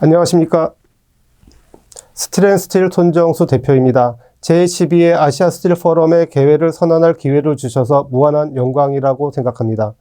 안녕하십니까. 스틸앤스틸 손정수 대표입니다. 제12회 아시아 스틸 포럼의 개회를 선언할 기회를 주셔서 무한한 영광이라고 생각합니다.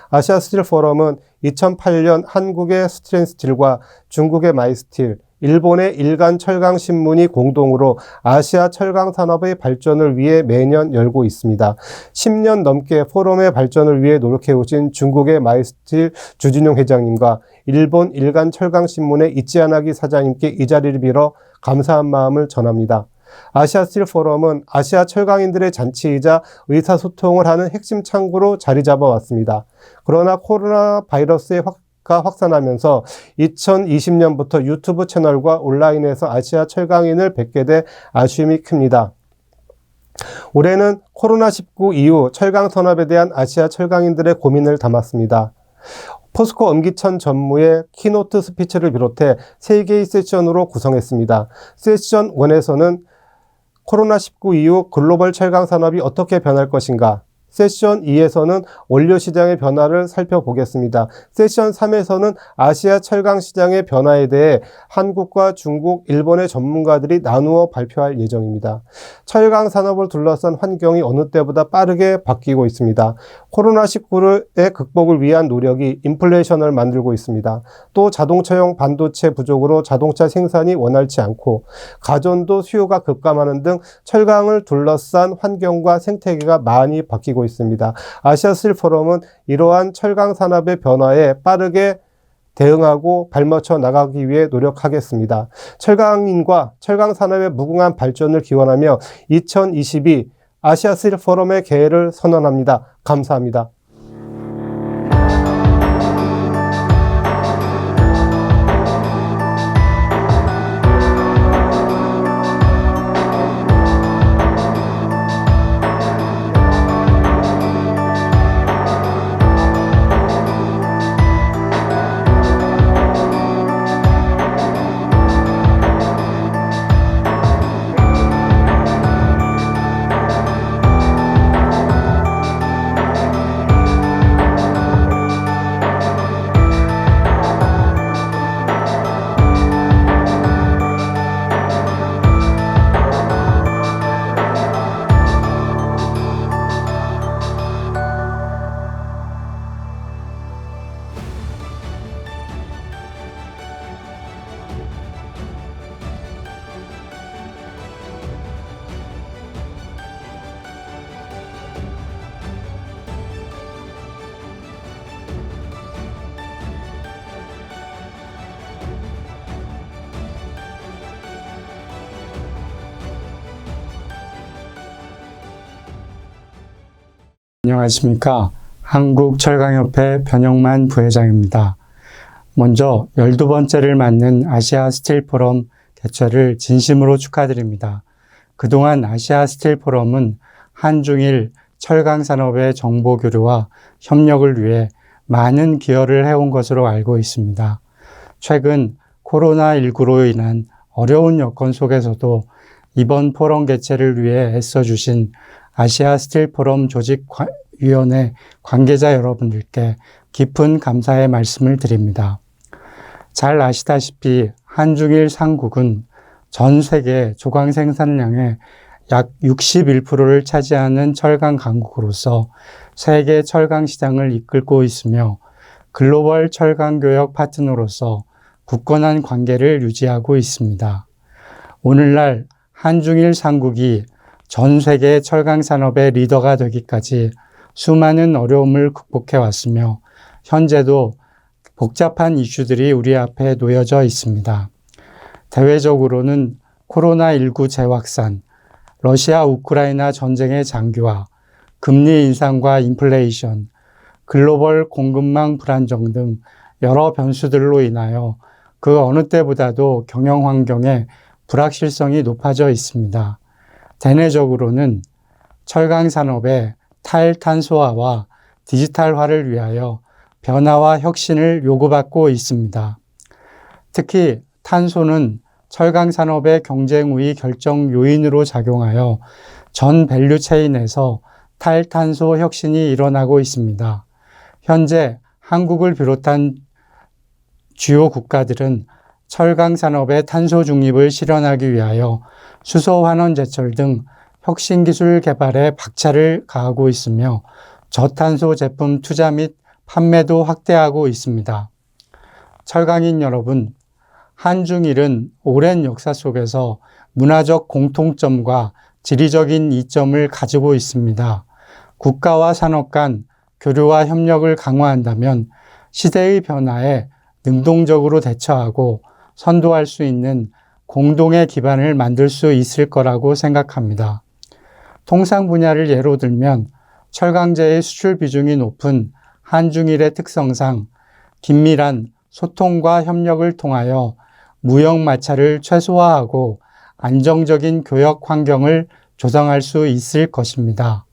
아시아 스틸 포럼은 2008년 한국의 스틸앤스틸과 중국의 마이스틸, 일본의 일간철강신문이 공동으로 아시아 철강 산업의 발전을 위해 매년 열고 있습니다. 10년 넘게 포럼의 발전을 위해 노력해오신 중국의 마이스틸 주진용 회장님과 일본 일간철강신문의 이치야나기 사장님께 이 자리를 빌어 감사한 마음을 전합니다. 아시아 스틸 포럼은 아시아 철강인들의 잔치이자 의사소통을 하는 핵심 창구로 자리 잡아왔습니다. 그러나 코로나 바이러스의 확산하면서 2020년부터 유튜브 채널과 온라인에서 아시아 철강인을 뵙게 돼 아쉬움이 큽니다. 올해는 코로나19 이후 철강 산업에 대한 아시아 철강인들의 고민을 담았습니다. 포스코 엄기천 전무의 키노트 스피치를 비롯해 3개의 세션으로 구성했습니다. 세션 1에서는 코로나19 이후 글로벌 철강 산업이 어떻게 변할 것인가, 세션 2에서는 원료 시장의 변화를 살펴보겠습니다. 세션 3에서는 아시아 철강 시장의 변화에 대해 한국과 중국, 일본의 전문가들이 나누어 발표할 예정입니다. 철강 산업을 둘러싼 환경이 어느 때보다 빠르게 바뀌고 있습니다. 코로나19의 극복을 위한 노력이 인플레이션을 만들고 있습니다. 또 자동차용 반도체 부족으로 자동차 생산이 원활치 않고 가전도 수요가 급감하는 등 철강을 둘러싼 환경과 생태계가 많이 바뀌고 있습니다. 아시아 스틸 포럼은 이러한 철강 산업의 변화에 빠르게 대응하고 발맞춰 나가기 위해 노력하겠습니다. 철강인과 철강 산업의 무궁한 발전을 기원하며 2022 아시아 스틸 포럼의 개회를 선언합니다. 감사합니다. 안녕하십니까. 한국철강협회 변영만 부회장입니다. 먼저 12번째를 맞는 아시아 스틸 포럼 개최를 진심으로 축하드립니다. 그동안 아시아 스틸 포럼은 한중일 철강 산업의 정보 교류와 협력을 위해 많은 기여를 해온 것으로 알고 있습니다. 최근 코로나19로 인한 어려운 여건 속에서도 이번 포럼 개최를 위해 애써주신 아시아 스틸 포럼 조직위원회 관계자 여러분들께 깊은 감사의 말씀을 드립니다. 잘 아시다시피 한중일 상국은 전 세계 조강 생산량의 약 61%를 차지하는 철강 강국으로서 세계 철강 시장을 이끌고 있으며 글로벌 철강 교역 파트너로서 굳건한 관계를 유지하고 있습니다. 오늘날 한중일 상국이 전 세계 철강 산업의 리더가 되기까지 수많은 어려움을 극복해 왔으며 현재도 복잡한 이슈들이 우리 앞에 놓여져 있습니다. 대외적으로는 코로나19 재확산, 러시아 우크라이나 전쟁의 장기화, 금리 인상과 인플레이션, 글로벌 공급망 불안정 등 여러 변수들로 인하여 그 어느 때보다도 경영 환경의 불확실성이 높아져 있습니다. 대내적으로는 철강 산업의 탈탄소화와 디지털화를 위하여 변화와 혁신을 요구받고 있습니다. 특히 탄소는 철강 산업의 경쟁 우위 결정 요인으로 작용하여 전 밸류 체인에서 탈탄소 혁신이 일어나고 있습니다. 현재 한국을 비롯한 주요 국가들은 철강 산업의 탄소 중립을 실현하기 위하여 수소 환원 제철 등 혁신 기술 개발에 박차를 가하고 있으며 저탄소 제품 투자 및 판매도 확대하고 있습니다. 철강인 여러분, 한중일은 오랜 역사 속에서 문화적 공통점과 지리적인 이점을 가지고 있습니다. 국가와 산업 간 교류와 협력을 강화한다면 시대의 변화에 능동적으로 대처하고 선도할 수 있는 공동의 기반을 만들 수 있을 거라고 생각합니다. 통상 분야를 예로 들면 철강제의 수출 비중이 높은 한중일의 특성상 긴밀한 소통과 협력을 통하여 무역 마찰을 최소화하고 안정적인 교역 환경을 조성할 수 있을 것입니다.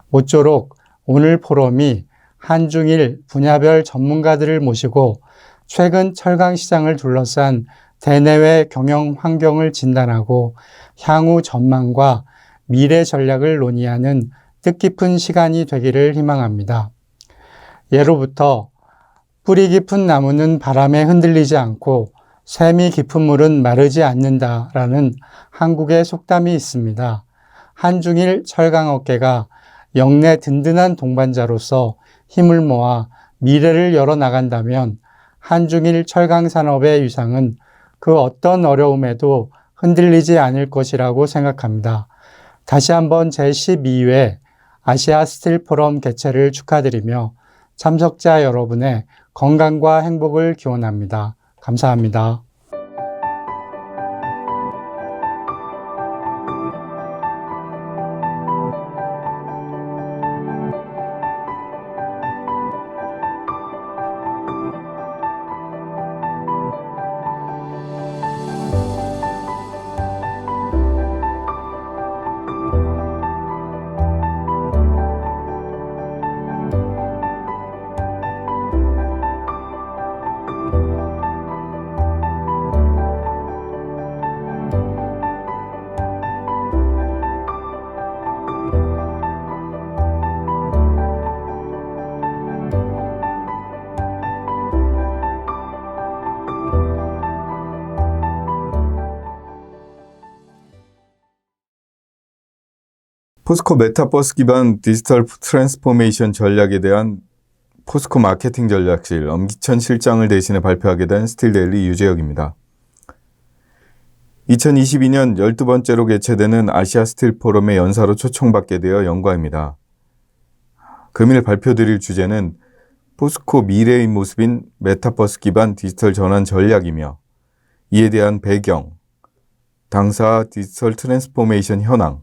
모쪼록 오늘 포럼이 한중일 분야별 전문가들을 모시고 최근 철강 시장을 둘러싼 대내외 경영 환경을 진단하고 향후 전망과 미래 전략을 논의하는 뜻깊은 시간이 되기를 희망합니다. 예로부터 뿌리 깊은 나무는 바람에 흔들리지 않고 샘이 깊은 물은 마르지 않는다라는 한국의 속담이 있습니다. 한중일 철강업계가 영내 든든한 동반자로서 힘을 모아 미래를 열어나간다면 한중일 철강산업의 위상은 그 어떤 어려움에도 흔들리지 않을 것이라고 생각합니다. 다시 한번 제12회 아시아 스틸 포럼 개최를 축하드리며 참석자 여러분의 건강과 행복을 기원합니다. 감사합니다. 포스코 메타버스 기반 디지털 트랜스포메이션 전략에 대한 포스코 마케팅 전략실 엄기천 실장을 대신해 발표하게 된 스틸데일리 유재혁입니다. 2022년 12번째로 개최되는 아시아 스틸 포럼의 연사로 초청받게 되어 영광입니다. 금일 발표드릴 주제는 포스코 미래의 모습인 메타버스 기반 디지털 전환 전략이며 이에 대한 배경, 당사 디지털 트랜스포메이션 현황,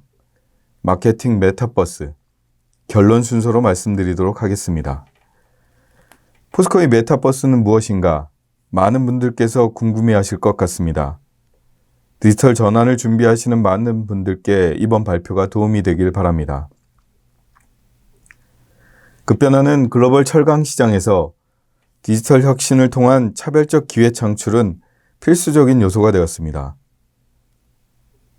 마케팅 메타버스, 결론 순서로 말씀드리도록 하겠습니다. 포스코의 메타버스는 무엇인가? 많은 분들께서 궁금해하실 것 같습니다. 디지털 전환을 준비하시는 많은 분들께 이번 발표가 도움이 되길 바랍니다. 급변하는 글로벌 철강 시장에서 디지털 혁신을 통한 차별적 기회 창출은 필수적인 요소가 되었습니다.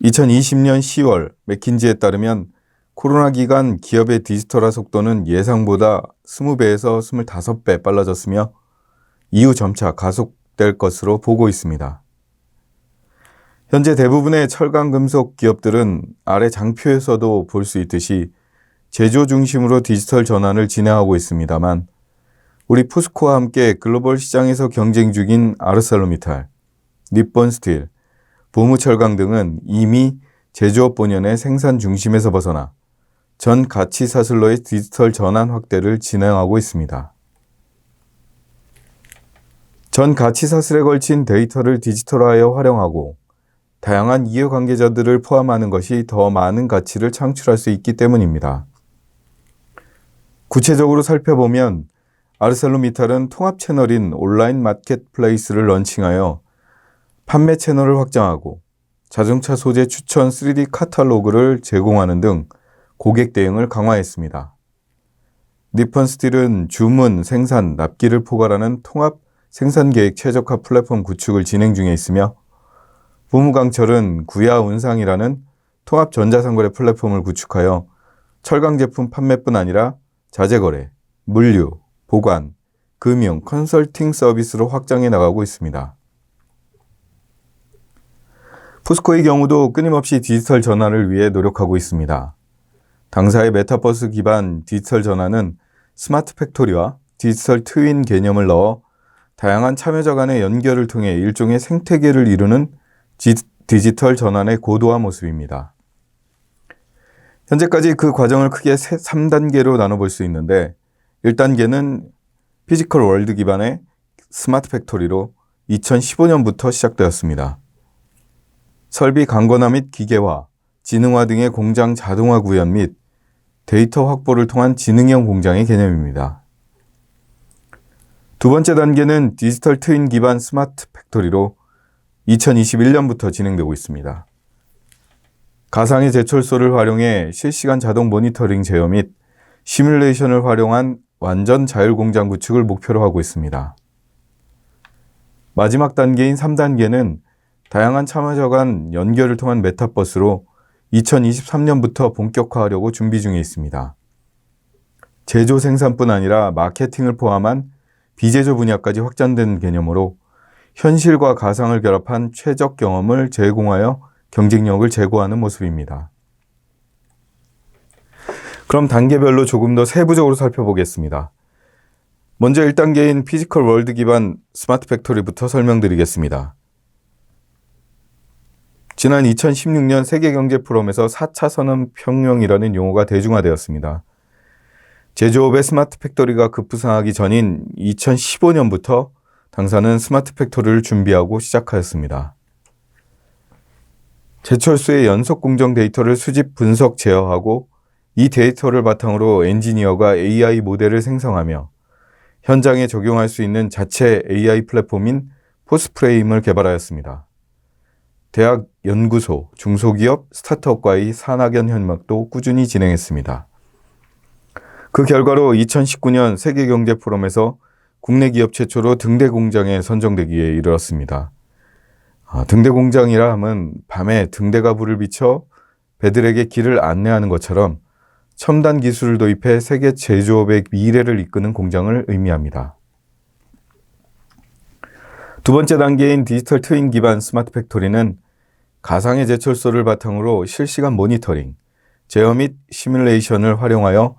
2020년 10월 맥킨지에 따르면 코로나 기간 기업의 디지털화 속도는 예상보다 20배에서 25배 빨라졌으며 이후 점차 가속될 것으로 보고 있습니다. 현재 대부분의 철강 금속 기업들은 아래 장표에서도 볼 수 있듯이 제조 중심으로 디지털 전환을 진행하고 있습니다만 우리 포스코와 함께 글로벌 시장에서 경쟁 중인 아르셀로미탈, 니폰 스틸, 보무철강 등은 이미 제조업 본연의 생산 중심에서 벗어나 전 가치 사슬로의 디지털 전환 확대를 진행하고 있습니다. 전 가치 사슬에 걸친 데이터를 디지털화하여 활용하고 다양한 이해관계자들을 포함하는 것이 더 많은 가치를 창출할 수 있기 때문입니다. 구체적으로 살펴보면 아르셀로미탈은 통합 채널인 온라인 마켓플레이스를 런칭하여 판매 채널을 확장하고 자동차 소재 추천 3D 카탈로그를 제공하는 등 고객 대응을 강화했습니다. 니폰 스틸은 주문, 생산, 납기를 포괄하는 통합 생산 계획 최적화 플랫폼 구축을 진행 중에 있으며 보무강철은 구야운상이라는 통합 전자상거래 플랫폼을 구축하여 철강 제품 판매뿐 아니라 자재거래, 물류, 보관, 금융, 컨설팅 서비스로 확장해 나가고 있습니다. 포스코의 경우도 끊임없이 디지털 전환을 위해 노력하고 있습니다. 당사의 메타버스 기반 디지털 전환은 스마트 팩토리와 디지털 트윈 개념을 넣어 다양한 참여자 간의 연결을 통해 일종의 생태계를 이루는 디지털 전환의 고도화 모습입니다. 현재까지 그 과정을 크게 3단계로 나눠볼 수 있는데 1단계는 피지컬 월드 기반의 스마트 팩토리로 2015년부터 시작되었습니다. 설비 강건화 및 기계화, 지능화 등의 공장 자동화 구현 및 데이터 확보를 통한 지능형 공장의 개념입니다. 두 번째 단계는 디지털 트윈 기반 스마트 팩토리로 2021년부터 진행되고 있습니다. 가상의 제철소를 활용해 실시간 자동 모니터링 제어 및 시뮬레이션을 활용한 완전 자율 공장 구축을 목표로 하고 있습니다. 마지막 단계인 3단계는 다양한 참여자 간 연결을 통한 메타버스로 2023년부터 본격화하려고 준비 중에 있습니다. 제조 생산뿐 아니라 마케팅을 포함한 비제조 분야까지 확장된 개념으로 현실과 가상을 결합한 최적 경험을 제공하여 경쟁력을 제고하는 모습입니다. 그럼 단계별로 조금 더 세부적으로 살펴보겠습니다. 먼저 1단계인 피지컬 월드 기반 스마트 팩토리부터 설명드리겠습니다. 지난 2016년 세계경제 포럼에서 4차 산업혁명이라는 용어가 대중화되었습니다. 제조업의 스마트 팩토리가 급부상하기 전인 2015년부터 당사는 스마트 팩토리를 준비하고 시작하였습니다. 제철소의 연속 공정 데이터를 수집, 분석, 제어하고 이 데이터를 바탕으로 엔지니어가 AI 모델을 생성하며 현장에 적용할 수 있는 자체 AI 플랫폼인 포스프레임을 개발하였습니다. 대학, 연구소, 중소기업, 스타트업과의 산학연 협력도 꾸준히 진행했습니다. 그 결과로 2019년 세계경제 포럼에서 국내 기업 최초로 등대 공장에 선정되기에 이르렀습니다. 등대 공장이라 함은 밤에 등대가 불을 비춰 배들에게 길을 안내하는 것처럼 첨단 기술을 도입해 세계 제조업의 미래를 이끄는 공장을 의미합니다. 두 번째 단계인 디지털 트윈 기반 스마트 팩토리는 가상의 제철소를 바탕으로 실시간 모니터링, 제어 및 시뮬레이션을 활용하여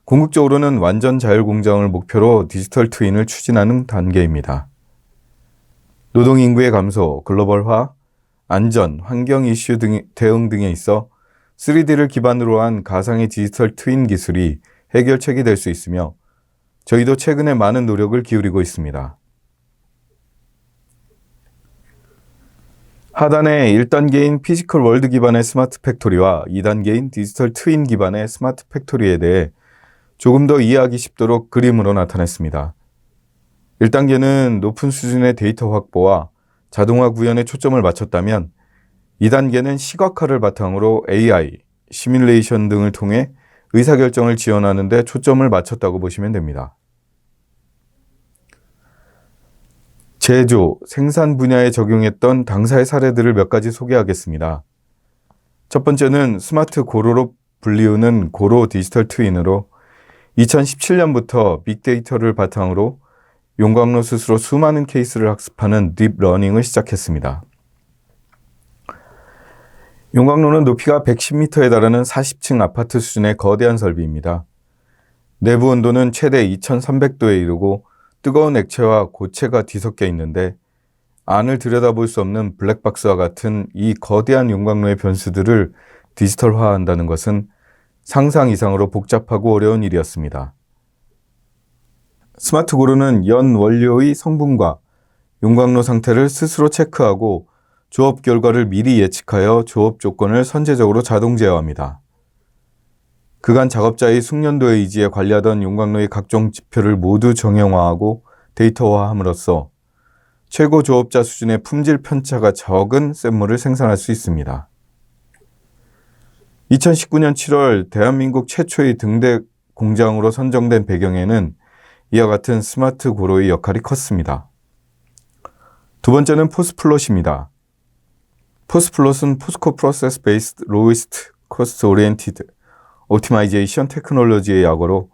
궁극적으로는 완전 자율 공장을 목표로 디지털 트윈을 추진하는 단계입니다. 노동인구의 감소, 글로벌화, 안전, 환경 이슈 대응 등에 있어 3D를 기반으로 한 가상의 디지털 트윈 기술이 해결책이 될 수 있으며 저희도 최근에 많은 노력을 기울이고 있습니다. 하단의 1단계인 피지컬 월드 기반의 스마트 팩토리와 2단계인 디지털 트윈 기반의 스마트 팩토리에 대해 조금 더 이해하기 쉽도록 그림으로 나타냈습니다. 1단계는 높은 수준의 데이터 확보와 자동화 구현에 초점을 맞췄다면 2단계는 시각화를 바탕으로 AI, 시뮬레이션 등을 통해 의사결정을 지원하는 데 초점을 맞췄다고 보시면 됩니다. 제조, 생산 분야에 적용했던 당사의 사례들을 몇 가지 소개하겠습니다. 첫 번째는 스마트 고로로 불리우는 고로 디지털 트윈으로 2017년부터 빅데이터를 바탕으로 용광로 스스로 수많은 케이스를 학습하는 딥러닝을 시작했습니다. 용광로는 높이가 110m에 달하는 40층 아파트 수준의 거대한 설비입니다. 내부 온도는 최대 2300도에 이르고 뜨거운 액체와 고체가 뒤섞여 있는데 안을 들여다볼 수 없는 블랙박스와 같은 이 거대한 용광로의 변수들을 디지털화한다는 것은 상상 이상으로 복잡하고 어려운 일이었습니다. 스마트 고로는 연 원료의 성분과 용광로 상태를 스스로 체크하고 조업 결과를 미리 예측하여 조업 조건을 선제적으로 자동 제어합니다. 그간 작업자의 숙련도의 의지에 관리하던 용광로의 각종 지표를 모두 정형화하고 데이터화함으로써 최고 조업자 수준의 품질 편차가 적은 샘물을 생산할 수 있습니다. 2019년 7월 대한민국 최초의 등대 공장으로 선정된 배경에는 이와 같은 스마트 고로의 역할이 컸습니다. 두 번째는 포스플롯입니다. 포스플롯은 포스코 프로세스 베이스드 로이스트 코스트 오리엔티드 옵티마이제이션 테크놀로지의 약어로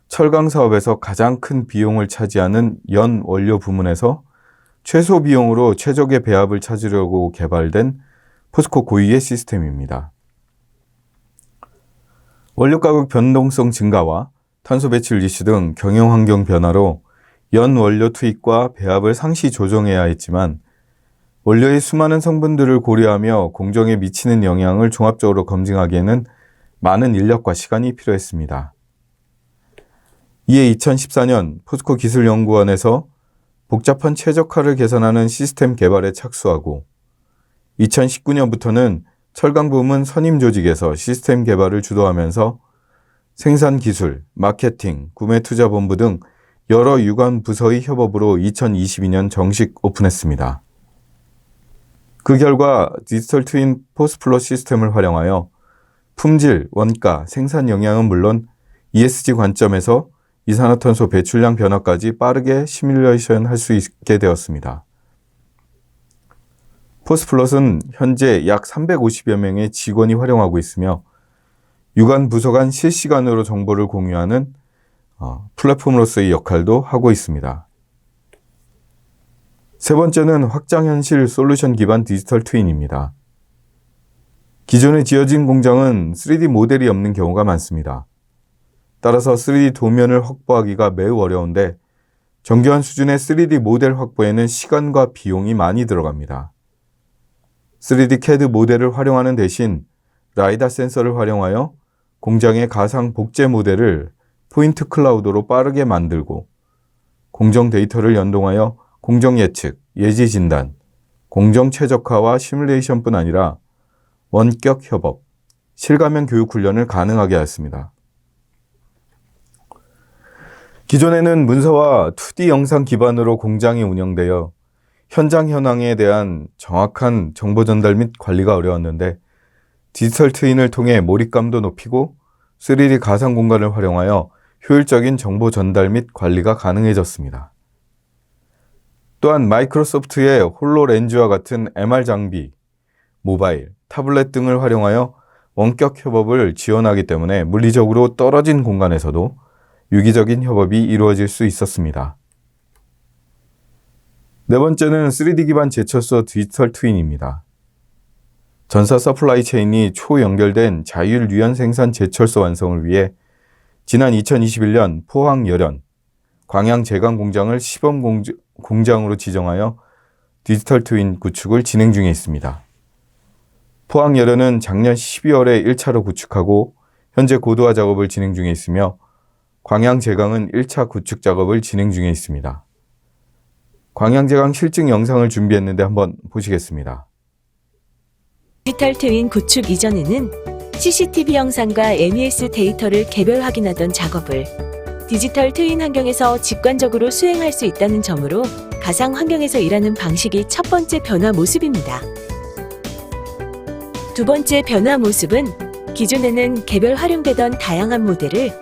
철강 사업에서 가장 큰 비용을 차지하는 연 원료 부문에서 최소 비용으로 최적의 배합을 찾으려고 개발된 포스코 고유의 시스템입니다. 원료 가격 변동성 증가와 탄소 배출 이슈 등 경영 환경 변화로 연 원료 투입과 배합을 상시 조정해야 했지만 원료의 수많은 성분들을 고려하며 공정에 미치는 영향을 종합적으로 검증하기에는 많은 인력과 시간이 필요했습니다. 이에 2014년 포스코 기술연구원에서 복잡한 최적화를 개선하는 시스템 개발에 착수하고 2019년부터는 철강 부문 선임 조직에서 시스템 개발을 주도하면서 생산 기술, 마케팅, 구매 투자 본부 등 여러 유관 부서의 협업으로 2022년 정식 오픈했습니다. 그 결과 디지털 트윈 포스플러 시스템을 활용하여 품질, 원가, 생산 영향은 물론 ESG 관점에서 이산화탄소 배출량 변화까지 빠르게 시뮬레이션 할 수 있게 되었습니다. 포스플럿은 현재 약 350여 명의 직원이 활용하고 있으며 유관 부서 간 실시간으로 정보를 공유하는 플랫폼으로서의 역할도 하고 있습니다. 세 번째는 확장현실 솔루션 기반 디지털 트윈입니다. 기존에 지어진 공장은 3D 모델이 없는 경우가 많습니다. 따라서 3D 도면을 확보하기가 매우 어려운데 정교한 수준의 3D 모델 확보에는 시간과 비용이 많이 들어갑니다. 3D CAD 모델을 활용하는 대신 라이다 센서를 활용하여 공장의 가상 복제 모델을 포인트 클라우드로 빠르게 만들고 공정 데이터를 연동하여 공정 예측, 예지 진단, 공정 최적화와 시뮬레이션뿐 아니라 원격 협업, 실가면 교육 훈련을 가능하게 하였습니다. 기존에는 문서와 2D 영상 기반으로 공장이 운영되어 현장 현황에 대한 정확한 정보 전달 및 관리가 어려웠는데 디지털 트윈을 통해 몰입감도 높이고 3D 가상 공간을 활용하여 효율적인 정보 전달 및 관리가 가능해졌습니다. 또한 마이크로소프트의 홀로렌즈와 같은 MR 장비, 모바일, 타블렛 등을 활용하여 원격 협업을 지원하기 때문에 물리적으로 떨어진 공간에서도 유기적인 협업이 이루어질 수 있었습니다. 네 번째는 3D 기반 제철소 디지털 트윈입니다. 전사 서플라이 체인이 초연결된 자율 유연 생산 제철소 완성을 위해 지난 2021년 포항 열연, 광양 제강 공장을 시범 공장으로 지정하여 디지털 트윈 구축을 진행 중에 있습니다. 포항 열연은 작년 12월에 1차로 구축하고 현재 고도화 작업을 진행 중에 있으며 광양 제강은 1차 구축 작업을 진행 중에 있습니다. 광양 제강 실증 영상을 준비했는데 한번 보시겠습니다. 디지털 트윈 구축 이전에는 CCTV 영상과 MES 데이터를 개별 확인하던 작업을 디지털 트윈 환경에서 직관적으로 수행할 수 있다는 점으로 가상 환경에서 일하는 방식이 첫 번째 변화 모습입니다. 두 번째 변화 모습은 기존에는 개별 활용되던 다양한 모델을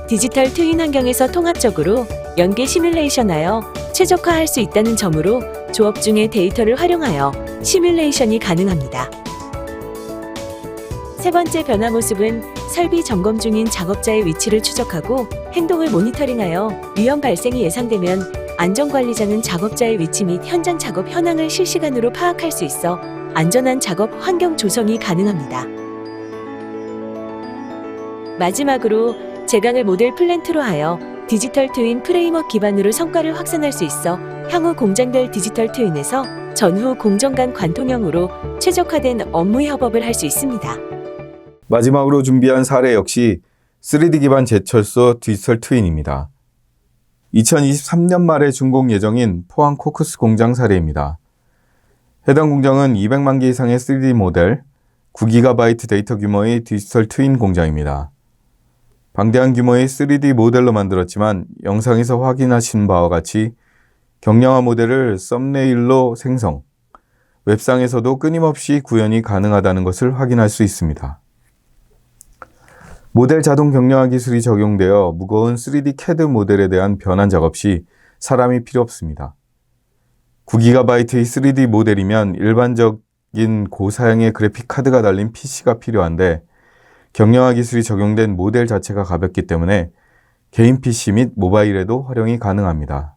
디지털 트윈 환경에서 통합적으로 연계 시뮬레이션하여 최적화할 수 있다는 점으로 조업 중의 데이터를 활용하여 시뮬레이션이 가능합니다. 세 번째 변화 모습은 설비 점검 중인 작업자의 위치를 추적하고 행동을 모니터링하여 위험 발생이 예상되면 안전관리자는 작업자의 위치 및 현장 작업 현황을 실시간으로 파악할 수 있어 안전한 작업 환경 조성이 가능합니다. 마지막으로 제강을 모델 플랜트로 하여 디지털 트윈 프레임워크 기반으로 성과를 확산할 수 있어 향후 공장별 디지털 트윈에서 전후 공정 간 관통형으로 최적화된 업무 협업을 할 수 있습니다. 마지막으로 준비한 사례 역시 3D 기반 제철소 디지털 트윈입니다. 2023년 말에 준공 예정인 포항 코크스 공장 사례입니다. 해당 공장은 200만 개 이상의 3D 모델, 9GB 데이터 규모의 디지털 트윈 공장입니다. 방대한 규모의 3D 모델로 만들었지만 영상에서 확인하신 바와 같이 경량화 모델을 썸네일로 생성, 웹상에서도 끊임없이 구현이 가능하다는 것을 확인할 수 있습니다. 모델 자동 경량화 기술이 적용되어 무거운 3D CAD 모델에 대한 변환 작업 시 사람이 필요 없습니다. 9GB의 3D 모델이면 일반적인 고사양의 그래픽 카드가 달린 PC가 필요한데 경량화 기술이 적용된 모델 자체가 가볍기 때문에 개인 PC 및 모바일에도 활용이 가능합니다.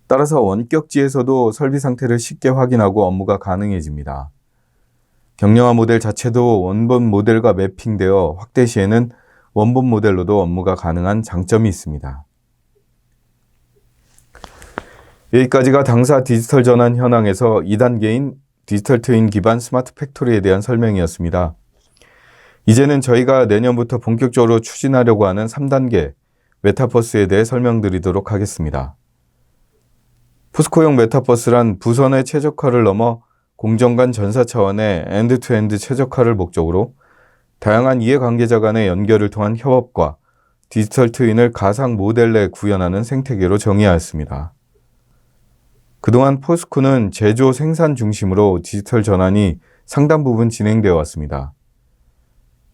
따라서 원격지에서도 설비 상태를 쉽게 확인하고 업무가 가능해집니다. 경량화 모델 자체도 원본 모델과 매핑되어 확대 시에는 원본 모델로도 업무가 가능한 장점이 있습니다. 여기까지가 당사 디지털 전환 현황에서 2단계인 디지털 트윈 기반 스마트 팩토리에 대한 설명이었습니다. 이제는 저희가 내년부터 본격적으로 추진하려고 하는 3단계 메타버스에 대해 설명드리도록 하겠습니다. 포스코용 메타버스란 부선의 최적화를 넘어 공정 간 전사 차원의 엔드투엔드 최적화를 목적으로 다양한 이해관계자 간의 연결을 통한 협업과 디지털 트윈을 가상 모델 내 구현하는 생태계로 정의하였습니다. 그동안 포스코는 제조 생산 중심으로 디지털 전환이 상당 부분 진행되어 왔습니다.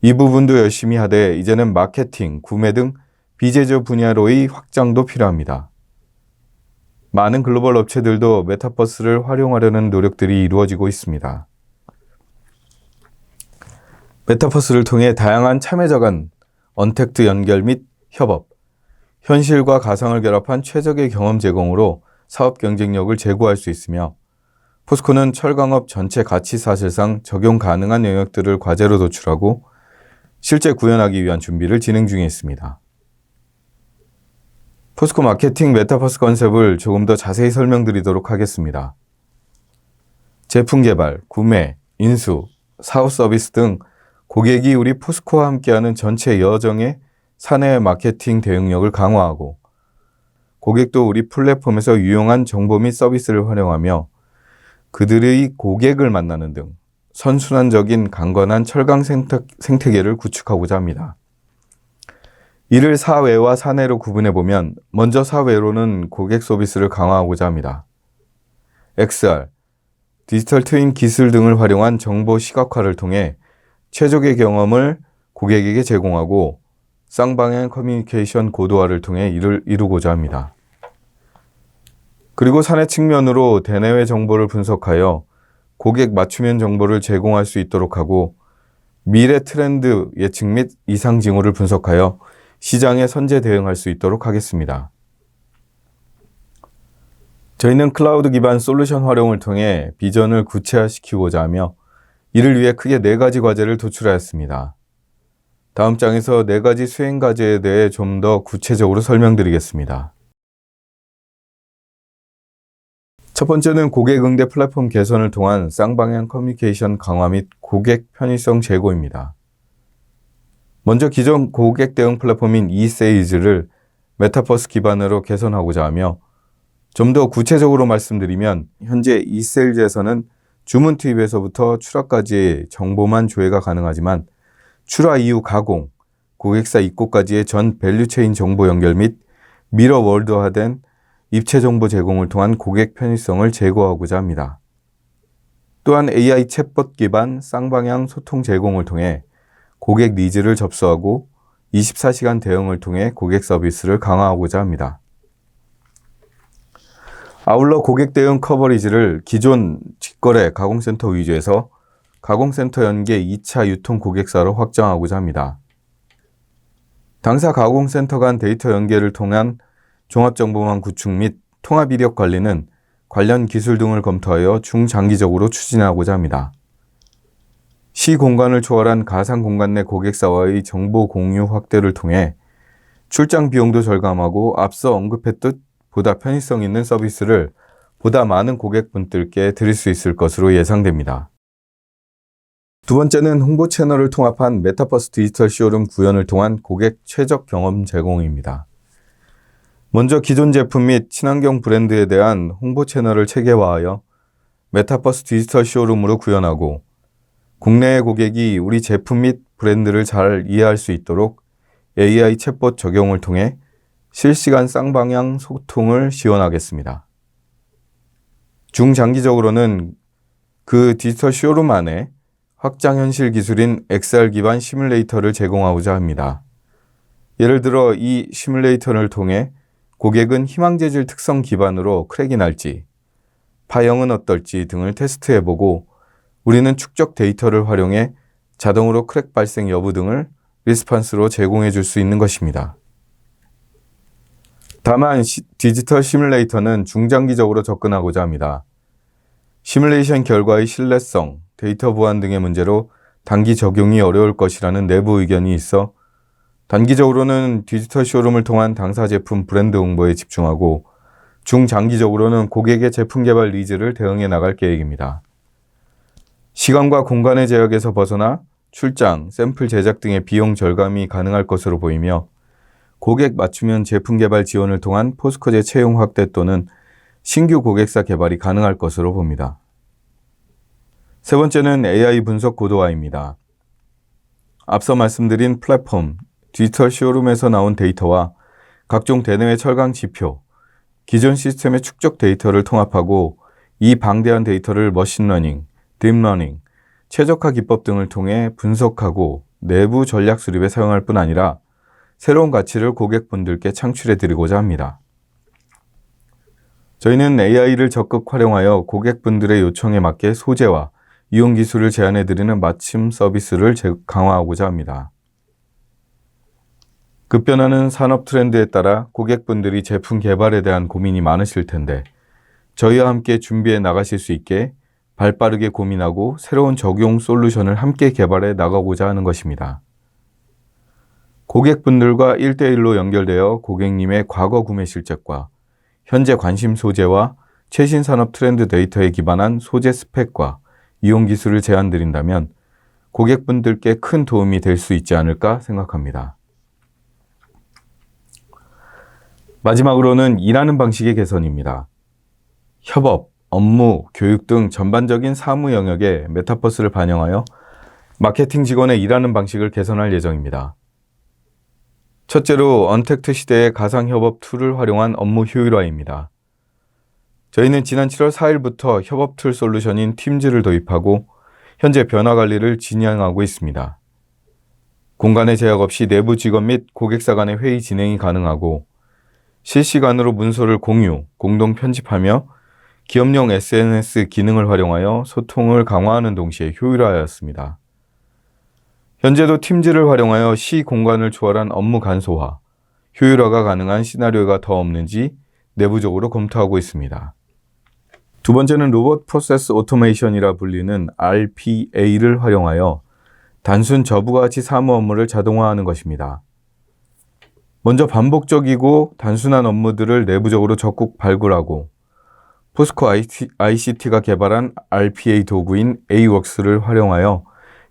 이 부분도 열심히 하되 이제는 마케팅, 구매 등 비제조 분야로의 확장도 필요합니다. 많은 글로벌 업체들도 메타버스를 활용하려는 노력들이 이루어지고 있습니다. 메타버스를 통해 다양한 참여자 간 언택트 연결 및 협업, 현실과 가상을 결합한 최적의 경험 제공으로 사업 경쟁력을 제고할 수 있으며 포스코는 철강업 전체 가치 사실상 적용 가능한 영역들을 과제로 도출하고 실제 구현하기 위한 준비를 진행 중에 있습니다. 포스코 마케팅 메타버스 컨셉을 조금 더 자세히 설명드리도록 하겠습니다. 제품 개발, 구매, 인수, 사업 서비스 등 고객이 우리 포스코와 함께하는 전체 여정의 사내 마케팅 대응력을 강화하고 고객도 우리 플랫폼에서 유용한 정보 및 서비스를 활용하며 그들의 고객을 만나는 등 선순환적인 강건한 철강 생태계를 구축하고자 합니다. 이를 사외와 사내로 구분해보면 먼저 사외로는 고객 서비스를 강화하고자 합니다. XR, 디지털 트윈 기술 등을 활용한 정보 시각화를 통해 최적의 경험을 고객에게 제공하고 쌍방향 커뮤니케이션 고도화를 통해 이를 이루고자 합니다. 그리고 사내 측면으로 대내외 정보를 분석하여 고객 맞춤형 정보를 제공할 수 있도록 하고 미래 트렌드 예측 및 이상 징후를 분석하여 시장에 선제 대응할 수 있도록 하겠습니다. 저희는 클라우드 기반 솔루션 활용을 통해 비전을 구체화시키고자 하며 이를 위해 크게 4가지 과제를 도출하였습니다. 다음 장에서 4가지 수행 과제에 대해 좀 더 구체적으로 설명드리겠습니다. 첫 번째는 고객 응대 플랫폼 개선을 통한 쌍방향 커뮤니케이션 강화 및 고객 편의성 제고입니다. 먼저 기존 고객 대응 플랫폼인 eSales를 메타버스 기반으로 개선하고자 하며 좀 더 구체적으로 말씀드리면 현재 eSales에서는 주문 투입에서부터 출하까지의 정보만 조회가 가능하지만 출하 이후 가공, 고객사 입고까지의 전 밸류체인 정보 연결 및 미러 월드화된 입체 정보 제공을 통한 고객 편의성을 제고하고자 합니다. 또한 AI 챗봇 기반 쌍방향 소통 제공을 통해 고객 니즈를 접수하고 24시간 대응을 통해 고객 서비스를 강화하고자 합니다. 아울러 고객 대응 커버리지를 기존 직거래 가공센터 위주에서 가공센터 연계 2차 유통 고객사로 확장하고자 합니다. 당사 가공센터 간 데이터 연계를 통한 종합정보망 구축 및 통합 이력 관리는 관련 기술 등을 검토하여 중장기적으로 추진하고자 합니다. 시 공간을 초월한 가상 공간 내 고객사와의 정보 공유 확대를 통해 출장 비용도 절감하고 앞서 언급했듯 보다 편의성 있는 서비스를 보다 많은 고객분들께 드릴 수 있을 것으로 예상됩니다. 두 번째는 홍보 채널을 통합한 메타버스 디지털 쇼룸 구현을 통한 고객 최적 경험 제공입니다. 먼저 기존 제품 및 친환경 브랜드에 대한 홍보 채널을 체계화하여 메타버스 디지털 쇼룸으로 구현하고 국내의 고객이 우리 제품 및 브랜드를 잘 이해할 수 있도록 AI 챗봇 적용을 통해 실시간 쌍방향 소통을 지원하겠습니다. 중장기적으로는 그 디지털 쇼룸 안에 확장 현실 기술인 XR 기반 시뮬레이터를 제공하고자 합니다. 예를 들어 이 시뮬레이터를 통해 고객은 희망 재질 특성 기반으로 크랙이 날지, 파형은 어떨지 등을 테스트해보고 우리는 축적 데이터를 활용해 자동으로 크랙 발생 여부 등을 리스판스로 제공해 줄 수 있는 것입니다. 다만 디지털 시뮬레이터는 중장기적으로 접근하고자 합니다. 시뮬레이션 결과의 신뢰성, 데이터 보안 등의 문제로 단기 적용이 어려울 것이라는 내부 의견이 있어 단기적으로는 디지털 쇼룸을 통한 당사 제품 브랜드 홍보에 집중하고 중장기적으로는 고객의 제품 개발 니즈를 대응해 나갈 계획입니다. 시간과 공간의 제약에서 벗어나 출장, 샘플 제작 등의 비용 절감이 가능할 것으로 보이며 고객 맞춤형 제품 개발 지원을 통한 포스코제 채용 확대 또는 신규 고객사 개발이 가능할 것으로 봅니다. 세 번째는 AI 분석 고도화입니다. 앞서 말씀드린 플랫폼, 디지털 쇼룸에서 나온 데이터와 각종 대내외 철강 지표, 기존 시스템의 축적 데이터를 통합하고 이 방대한 데이터를 머신러닝, 딥러닝, 최적화 기법 등을 통해 분석하고 내부 전략 수립에 사용할 뿐 아니라 새로운 가치를 고객분들께 창출해 드리고자 합니다. 저희는 AI를 적극 활용하여 고객분들의 요청에 맞게 소재와 이용 기술을 제안해 드리는 맞춤 서비스를 강화하고자 합니다. 급변하는 산업 트렌드에 따라 고객분들이 제품 개발에 대한 고민이 많으실 텐데 저희와 함께 준비해 나가실 수 있게 발빠르게 고민하고 새로운 적용 솔루션을 함께 개발해 나가고자 하는 것입니다. 고객분들과 1대1로 연결되어 고객님의 과거 구매 실적과 현재 관심 소재와 최신 산업 트렌드 데이터에 기반한 소재 스펙과 이용 기술을 제안드린다면 고객분들께 큰 도움이 될 수 있지 않을까 생각합니다. 마지막으로는 일하는 방식의 개선입니다. 협업, 업무, 교육 등 전반적인 사무 영역에 메타버스를 반영하여 마케팅 직원의 일하는 방식을 개선할 예정입니다. 첫째로 언택트 시대의 가상협업 툴을 활용한 업무 효율화입니다. 저희는 지난 7월 4일부터 협업 툴 솔루션인 팀즈를 도입하고 현재 변화 관리를 진행하고 있습니다. 공간의 제약 없이 내부 직원 및 고객사 간의 회의 진행이 가능하고 실시간으로 문서를 공유, 공동 편집하며 기업용 SNS 기능을 활용하여 소통을 강화하는 동시에 효율화하였습니다. 현재도 팀즈를 활용하여 시 공간을 초월한 업무 간소화, 효율화가 가능한 시나리오가 더 없는지 내부적으로 검토하고 있습니다. 두 번째는 로봇 프로세스 오토메이션이라 불리는 RPA를 활용하여 단순 저부가 가치 사무 업무를 자동화하는 것입니다. 먼저 반복적이고 단순한 업무들을 내부적으로 적극 발굴하고 포스코 ICT가 개발한 RPA 도구인 AWorks를 활용하여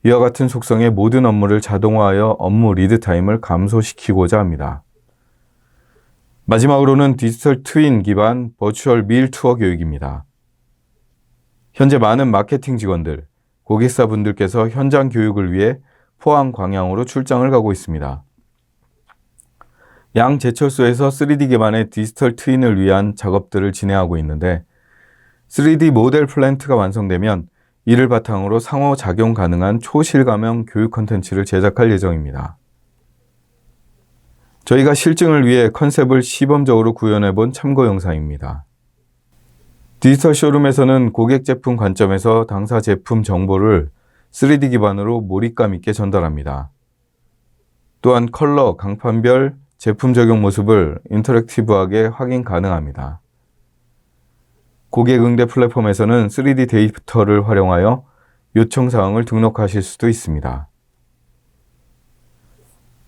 이와 같은 속성의 모든 업무를 자동화하여 업무 리드 타임을 감소시키고자 합니다. 마지막으로는 디지털 트윈 기반 버추얼 밀 투어 교육입니다. 현재 많은 마케팅 직원들, 고객사 분들께서 현장 교육을 위해 포항, 광양으로 출장을 가고 있습니다. 양 제철소에서 3D 기반의 디지털 트윈을 위한 작업들을 진행하고 있는데 3D 모델 플랜트가 완성되면 이를 바탕으로 상호작용 가능한 초실감형 교육 콘텐츠를 제작할 예정입니다. 저희가 실증을 위해 컨셉을 시범적으로 구현해 본 참고 영상입니다. 디지털 쇼룸에서는 고객 제품 관점에서 당사 제품 정보를 3D 기반으로 몰입감 있게 전달합니다. 또한 컬러, 강판별, 제품 적용 모습을 인터랙티브하게 확인 가능합니다. 고객 응대 플랫폼에서는 3D 데이터를 활용하여 요청사항을 등록하실 수도 있습니다.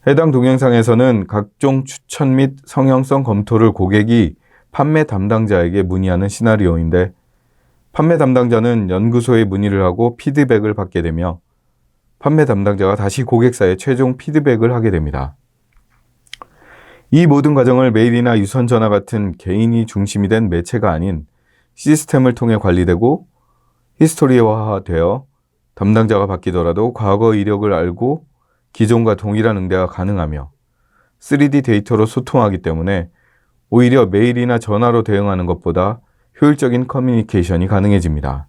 해당 동영상에서는 각종 추천 및 성형성 검토를 고객이 판매 담당자에게 문의하는 시나리오인데 판매 담당자는 연구소에 문의를 하고 피드백을 받게 되며 판매 담당자가 다시 고객사에 최종 피드백을 하게 됩니다. 이 모든 과정을 메일이나 유선 전화 같은 개인이 중심이 된 매체가 아닌 시스템을 통해 관리되고 히스토리화되어 담당자가 바뀌더라도 과거 이력을 알고 기존과 동일한 응대가 가능하며 3D 데이터로 소통하기 때문에 오히려 메일이나 전화로 대응하는 것보다 효율적인 커뮤니케이션이 가능해집니다.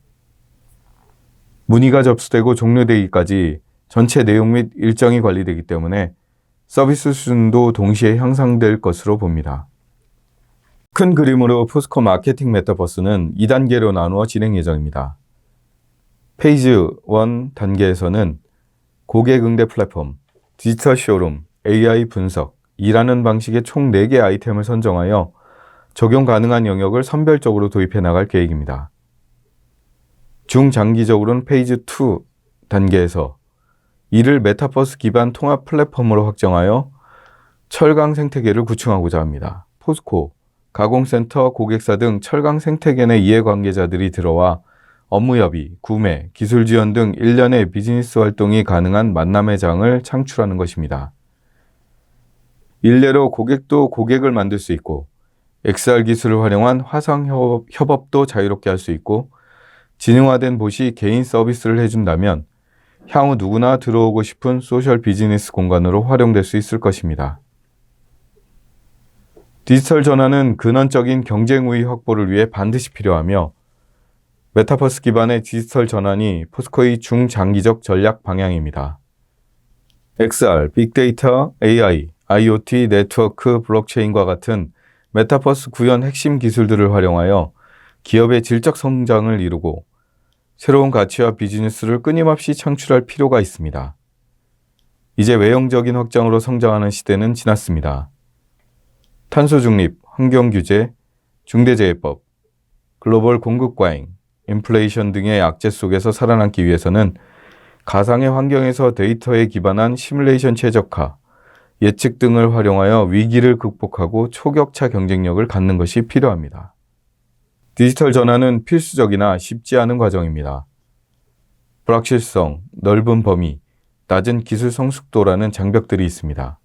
문의가 접수되고 종료되기까지 전체 내용 및 일정이 관리되기 때문에 서비스 수준도 동시에 향상될 것으로 봅니다. 큰 그림으로 포스코 마케팅 메타버스는 2단계로 나누어 진행 예정입니다. 페이지 1 단계에서는 고객 응대 플랫폼, 디지털 쇼룸, AI 분석, 일하는 방식의 총 4개 아이템을 선정하여 적용 가능한 영역을 선별적으로 도입해 나갈 계획입니다. 중장기적으로는 페이즈 2 단계에서 이를 메타버스 기반 통합 플랫폼으로 확정하여 철강 생태계를 구축하고자 합니다. 포스코, 가공센터, 고객사 등 철강 생태계 내 이해관계자들이 들어와 업무 협의, 구매, 기술 지원 등 일련의 비즈니스 활동이 가능한 만남의 장을 창출하는 것입니다. 일례로 고객도 고객을 만들 수 있고 XR 기술을 활용한 화상 협업도 자유롭게 할 수 있고 지능화된 봇이 개인 서비스를 해준다면 향후 누구나 들어오고 싶은 소셜 비즈니스 공간으로 활용될 수 있을 것입니다. 디지털 전환은 근원적인 경쟁 우위 확보를 위해 반드시 필요하며 메타버스 기반의 디지털 전환이 포스코의 중장기적 전략 방향입니다. XR, 빅데이터, AI, IoT, 네트워크, 블록체인과 같은 메타버스 구현 핵심 기술들을 활용하여 기업의 질적 성장을 이루고 새로운 가치와 비즈니스를 끊임없이 창출할 필요가 있습니다. 이제 외형적인 확장으로 성장하는 시대는 지났습니다. 탄소 중립, 환경 규제, 중대재해법, 글로벌 공급 과잉, 인플레이션 등의 악재 속에서 살아남기 위해서는 가상의 환경에서 데이터에 기반한 시뮬레이션 최적화, 예측 등을 활용하여 위기를 극복하고 초격차 경쟁력을 갖는 것이 필요합니다. 디지털 전환은 필수적이나 쉽지 않은 과정입니다. 불확실성, 넓은 범위, 낮은 기술 성숙도라는 장벽들이 있습니다.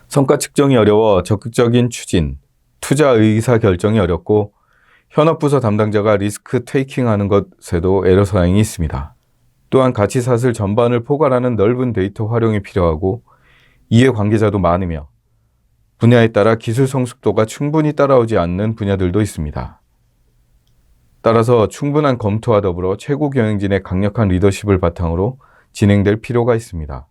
성과 측정이 어려워 적극적인 추진, 투자 의사 결정이 어렵고 현업 부서 담당자가 리스크 테이킹하는 것에도 애로사항이 있습니다. 또한 가치사슬 전반을 포괄하는 넓은 데이터 활용이 필요하고 이해관계자도 많으며 분야에 따라 기술 성숙도가 충분히 따라오지 않는 분야들도 있습니다. 따라서 충분한 검토와 더불어 최고 경영진의 강력한 리더십을 바탕으로 진행될 필요가 있습니다.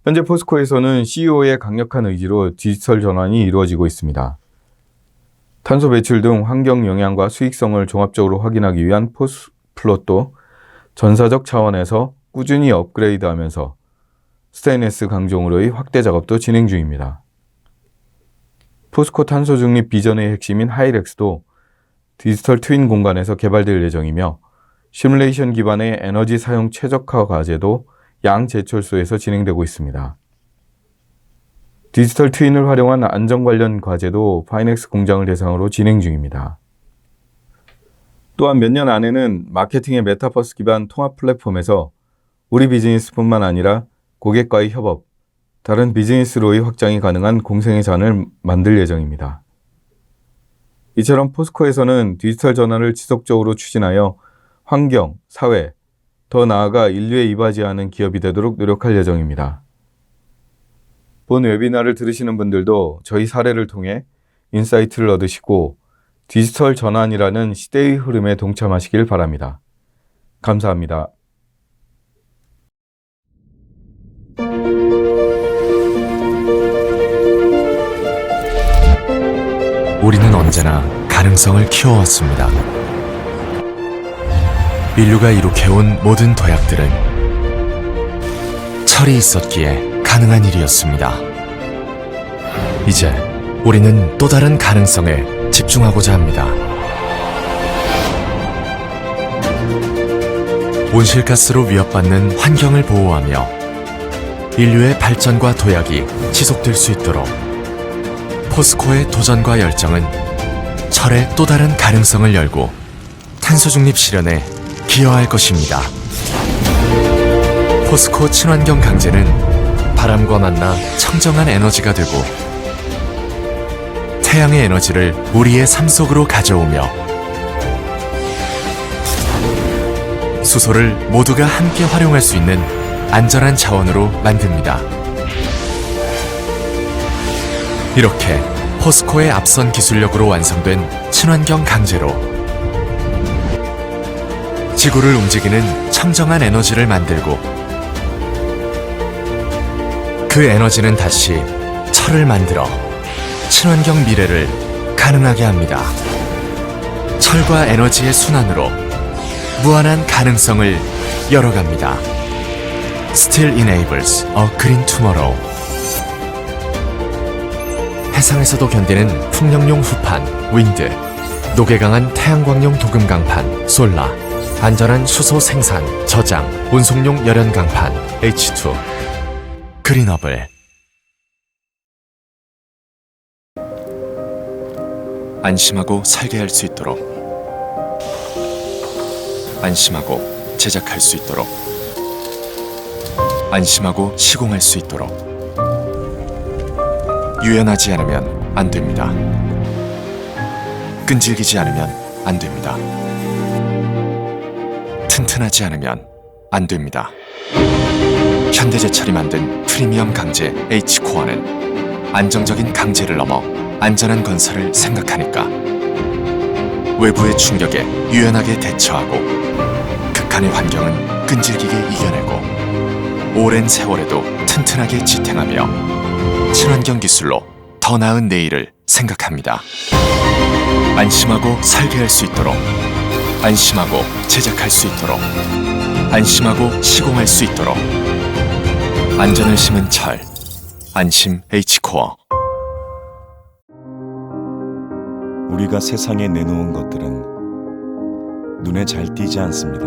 현재 포스코에서는 CEO의 강력한 의지로 디지털 전환이 이루어지고 있습니다. 탄소 배출 등 환경 영향과 수익성을 종합적으로 확인하기 위한 포스플롯도 전사적 차원에서 꾸준히 업그레이드하면서 스테인리스 강종으로의 확대 작업도 진행 중입니다. 포스코 탄소 중립 비전의 핵심인 하이렉스도 디지털 트윈 공간에서 개발될 예정이며 시뮬레이션 기반의 에너지 사용 최적화 과제도 양제철소에서 진행되고 있습니다. 디지털 트윈을 활용한 안전 관련 과제도 파이넥스 공장을 대상으로 진행 중입니다. 또한 몇 년 안에는 마케팅의 메타버스 기반 통합 플랫폼에서 우리 비즈니스뿐만 아니라 고객과의 협업, 다른 비즈니스로의 확장이 가능한 공생의 잔을 만들 예정입니다. 이처럼 포스코에서는 디지털 전환을 지속적으로 추진하여 환경, 사회, 더 나아가 인류에 이바지하는 기업이 되도록 노력할 예정입니다. 본 웨비나를 들으시는 분들도 저희 사례를 통해 인사이트를 얻으시고 디지털 전환이라는 시대의 흐름에 동참하시길 바랍니다. 감사합니다. 우리는 언제나 가능성을 키워왔습니다. 인류가 이룩해온 모든 도약들은 철이 있었기에 가능한 일이었습니다. 이제 우리는 또 다른 가능성에 집중하고자 합니다. 온실가스로 위협받는 환경을 보호하며 인류의 발전과 도약이 지속될 수 있도록 포스코의 도전과 열정은 철의 또 다른 가능성을 열고 탄소 중립 실현에 기여할 것입니다. 포스코 친환경 강제는 바람과 만나 청정한 에너지가 되고 태양의 에너지를 우리의 삶 속으로 가져오며 수소를 모두가 함께 활용할 수 있는 안전한 자원으로 만듭니다. 이렇게 포스코의 앞선 기술력으로 완성된 친환경 강제로 지구를 움직이는 청정한 에너지를 만들고 그 에너지는 다시 철을 만들어 친환경 미래를 가능하게 합니다. 철과 에너지의 순환으로 무한한 가능성을 열어갑니다. Still enables a green tomorrow. 해상에서도 견디는 풍력용 후판, 윈드, 녹에 강한 태양광용 도금 강판, 솔라, 안전한 수소 생산, 저장, 운송용 열연 강판 H2 그린업을 안심하고 살게 할 수 있도록 안심하고 제작할 수 있도록 안심하고 시공할 수 있도록 유연하지 않으면 안 됩니다. 끈질기지 않으면 안 됩니다. 튼튼하지 않으면 안 됩니다. 현대제철이 만든 프리미엄 강제 H코어는 안정적인 강제를 넘어 안전한 건설을 생각하니까 외부의 충격에 유연하게 대처하고 극한의 환경은 끈질기게 이겨내고 오랜 세월에도 튼튼하게 지탱하며 친환경 기술로 더 나은 내일을 생각합니다. 안심하고 살게 할 수 있도록 안심하고 제작할 수 있도록 안심하고 시공할 수 있도록 안전을 심은 철 안심 H코어. 우리가 세상에 내놓은 것들은 눈에 잘 띄지 않습니다.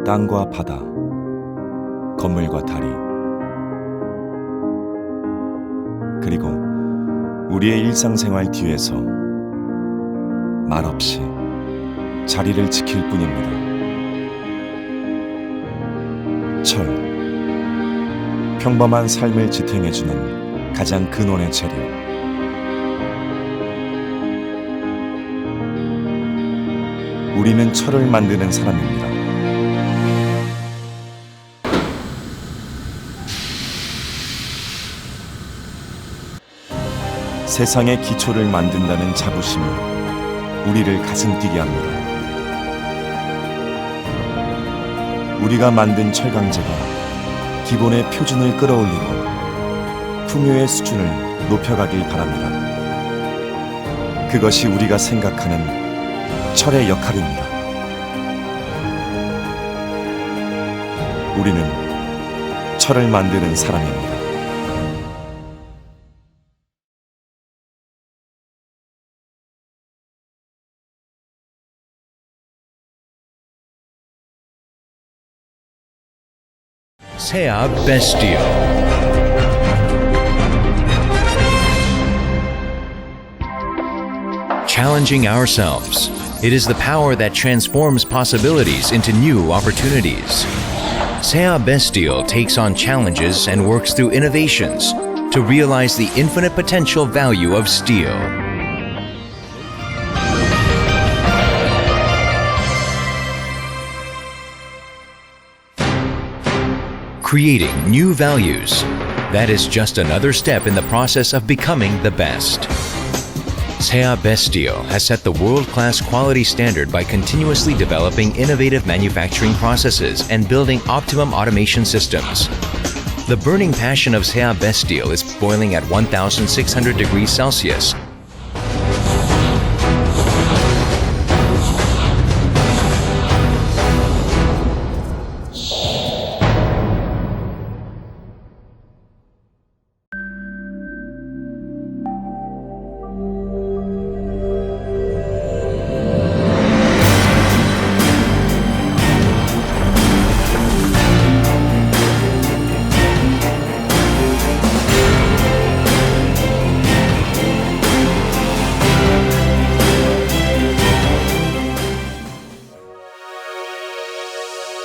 땅과 바다, 건물과 다리, 그리고 우리의 일상생활 뒤에서 말없이 자리를 지킬 뿐입니다. 철, 평범한 삶을 지탱해주는 가장 근원의 재료. 우리는 철을 만드는 사람입니다. 세상의 기초를 만든다는 자부심이 우리를 가슴 뛰게 합니다. 우리가 만든 철강제가 기본의 표준을 끌어올리고 풍요의 수준을 높여가길 바랍니다. 그것이 우리가 생각하는 철의 역할입니다. 우리는 철을 만드는 사람입니다. Sea Bestio. Challenging ourselves. It is the power that transforms possibilities into new opportunities. Sea Bestio takes on challenges and works through innovations to realize the infinite potential value of steel. Creating new values. That is just another step in the process of becoming the best. Sea Bestio has set the world-class quality standard by continuously developing innovative manufacturing processes and building optimum automation systems. The burning passion of Sea Bestio is boiling at 1,600 degrees Celsius.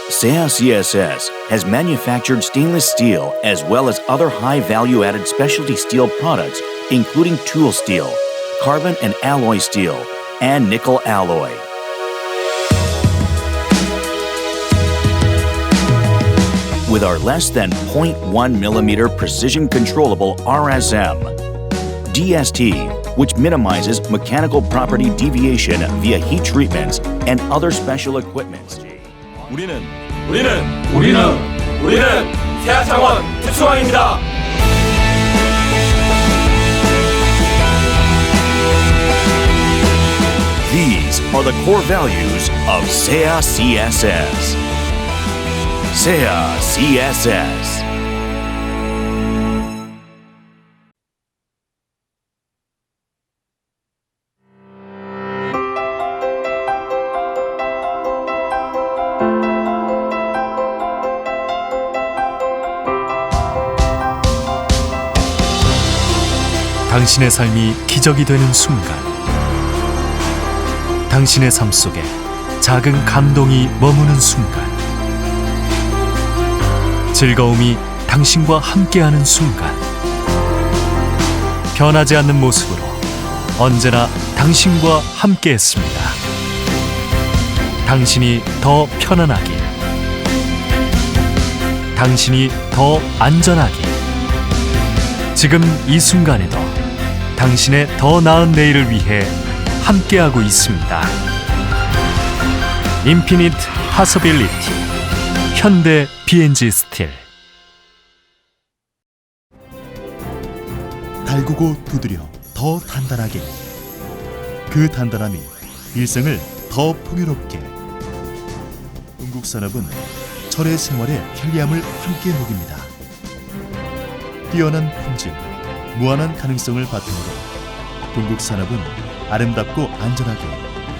Sea CSS has manufactured stainless steel as well as other high value-added specialty steel products, including tool steel, carbon and alloy steel, and nickel alloy. With our less than 0.1 millimeter precision controllable RSM, DST, which minimizes mechanical property deviation via heat treatments and other special equipment. 우리는 세아창원 특수왕입니다. These are the core values of SEA CSS. SEA CSS. 당신의 삶이 기적이 되는 순간, 당신의 삶 속에 작은 감동이 머무는 순간, 즐거움이 당신과 함께하는 순간, 변하지 않는 모습으로 언제나 당신과 함께했습니다. 당신이 더 편안하기, 당신이 더 안전하기, 지금 이 순간에도 당신의 더 나은 내일을 위해 함께하고 있습니다. 인피니트 파서빌리티 현대 B&G 스틸. 달구고 두드려 더 단단하게, 그 단단함이 일생을 더 풍요롭게. 동국산업은 철의 생활의 편리함을 함께 녹입니다. 뛰어난 품질, 무한한 가능성을 바탕으로 동국산업은 아름답고 안전하게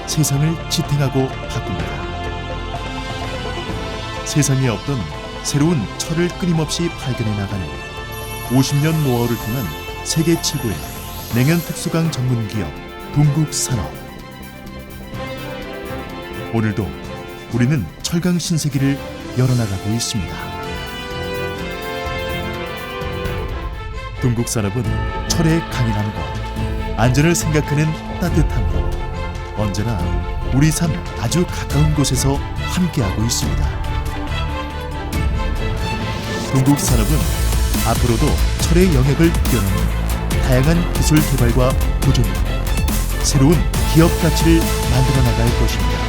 세상을 지탱하고 바꿉니다. 세상에 없던 새로운 철을 끊임없이 발견해 나가는 50년 노하우를 통한 세계 최고의 냉연 특수강 전문기업 동국산업. 오늘도 우리는 철강 신세계를 열어나가고 있습니다. 동국산업은 철의 강인함과 안전을 생각하는 따뜻함으로 언제나 우리 삶 아주 가까운 곳에서 함께하고 있습니다. 동국산업은 앞으로도 철의 영역을 뛰어넘는 다양한 기술 개발과 도전으로 새로운 기업 가치를 만들어 나갈 것입니다.